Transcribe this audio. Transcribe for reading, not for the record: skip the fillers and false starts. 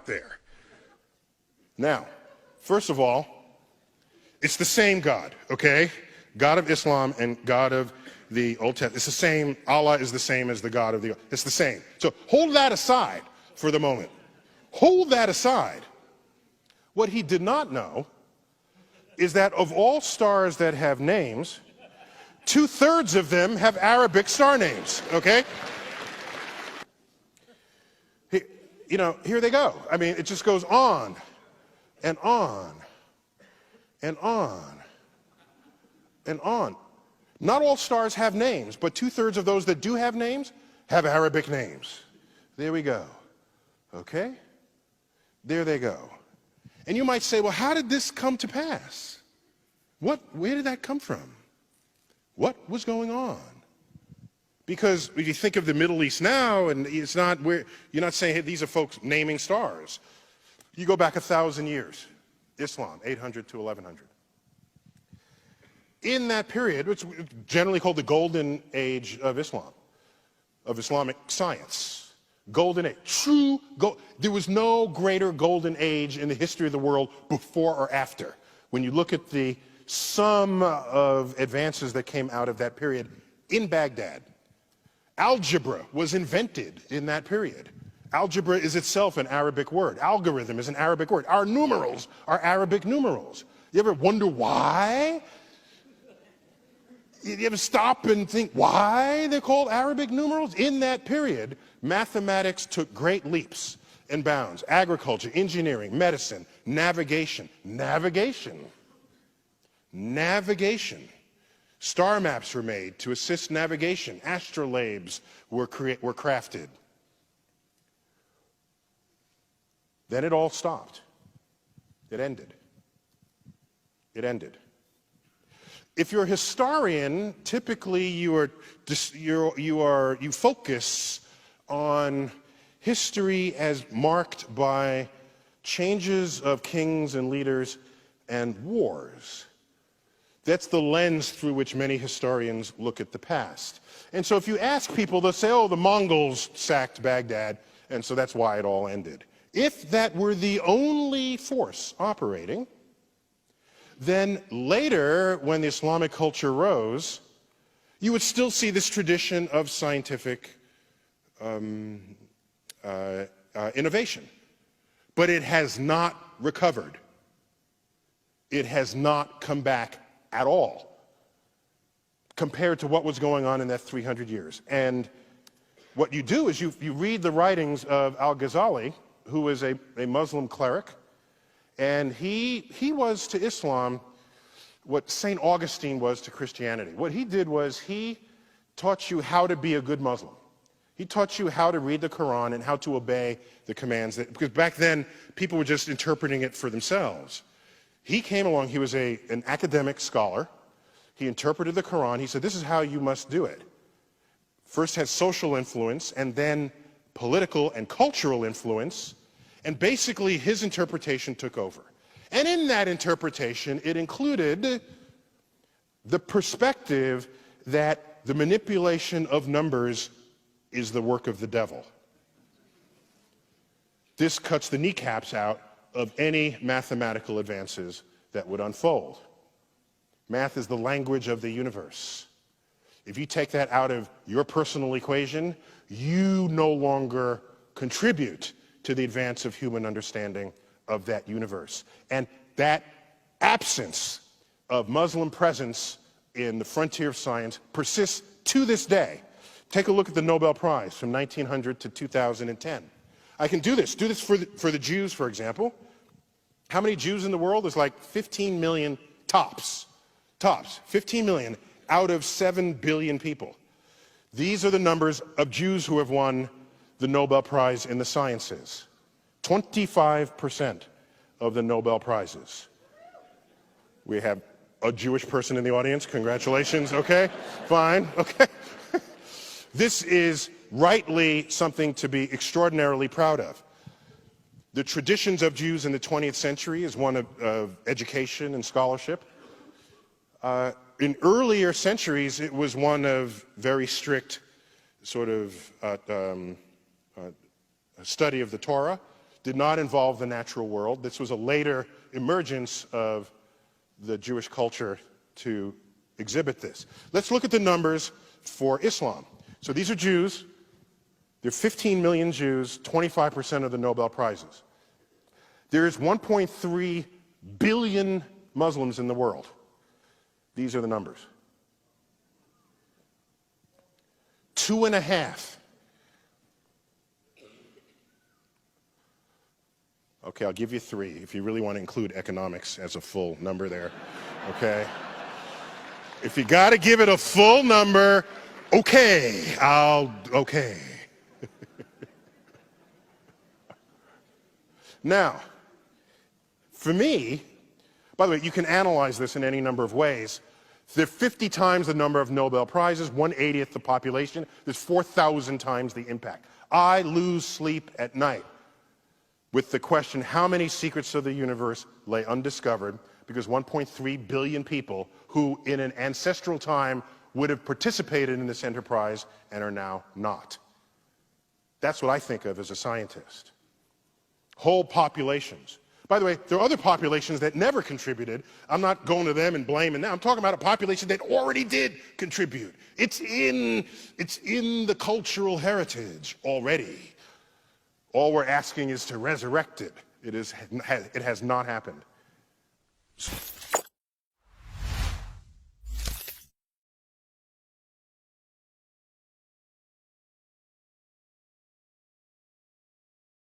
there. Now, first of all, it's the same God, okay? God of Islam and God of the Old Testament. It's the same. Allah is the same as the God of the Old. It's the same. So hold that aside for the moment. Hold that aside. What he did not know is that of all stars that have names, 2/3 of them have Arabic star names, okay? Here they go. I mean, it just goes on and on and on and on. Not all stars have names, but 2/3 of those that do have names have Arabic names. There we go. Okay? There they go. And you might say, well, how did this come to pass? Where did that come from? What was going on? Because if you think of the Middle East now, and it's not where you're not saying, hey, these are folks naming stars. You go back 1,000 years, Islam, 800 to 1100. In that period, which is generally called the golden age of Islam, of Islamic science, golden age, true gold. There was no greater golden age in the history of the world before or after. When you look at the sum of advances that came out of that period in Baghdad, algebra was invented in that period. Algebra is itself an Arabic word. Algorithm is an Arabic word. Our numerals are Arabic numerals. You ever wonder why? You ever stop and think why they're called Arabic numerals? In that period, mathematics took great leaps and bounds. Agriculture, engineering, medicine, navigation. Star maps were made to assist navigation. Astrolabes were crafted. Then it all stopped. It ended. If you're a historian, typically you focus on history as marked by changes of kings and leaders and wars. That's the lens through which many historians look at the past. And so if you ask people, they'll say, oh, the Mongols sacked Baghdad, and so that's why it all ended. If that were the only force operating, then later, when the Islamic culture rose, you would still see this tradition of scientific innovation. But it has not recovered. It has not come back at all compared to what was going on in that 300 years. And what you do is you read the writings of Al-Ghazali, who was a Muslim cleric, and he was to Islam what St. Augustine was to Christianity. What he did was he taught you how to be a good Muslim. He taught you how to read the Quran and how to obey the commands, because back then people were just interpreting it for themselves. He came along, he was an academic scholar. He interpreted the Quran. He said, this is how you must do it. First had social influence, and then political and cultural influence, and basically his interpretation took over. And in that interpretation, it included the perspective that the manipulation of numbers is the work of the devil. This cuts the kneecaps out of any mathematical advances that would unfold. Math is the language of the universe. If you take that out of your personal equation, you no longer contribute to the advance of human understanding of that universe. And that absence of Muslim presence in the frontier of science persists to this day. Take a look at the Nobel Prize from 1900 to 2010. I can do this for the Jews, for example. How many Jews in the world? There's like 15 million tops, 15 million out of 7 billion people. These are the numbers of Jews who have won the Nobel Prize in the sciences. 25% of the Nobel Prizes. We have a Jewish person in the audience. Congratulations. Okay, fine. Okay. This is rightly something to be extraordinarily proud of. The traditions of Jews in the 20th century is one of education and scholarship. In earlier centuries, it was one of very strict sort of study of the Torah. did not involve the natural world. This was a later emergence of the Jewish culture to exhibit this. Let's look at the numbers for Islam. So these are Jews. There are 15 million Jews, 25% of the Nobel Prizes. There is 1.3 billion Muslims in the world. These are the numbers. 2.5. Okay, I'll give you 3 if you really want to include economics as a full number there. Okay? If you got to give it a full number, okay, okay. Now, for me, by the way, you can analyze this in any number of ways. There are 50 times the number of Nobel Prizes, 1/80th the population. There's 4,000 times the impact. I lose sleep at night with the question, how many secrets of the universe lay undiscovered, because 1.3 billion people who in an ancestral time would have participated in this enterprise and are now not. That's what I think of as a scientist. Whole populations. By the way, there are other populations that never contributed. I'm not going to them and blaming them. I'm talking about a population that already did contribute. It's in the cultural heritage already. All we're asking is to resurrect it. It has not happened.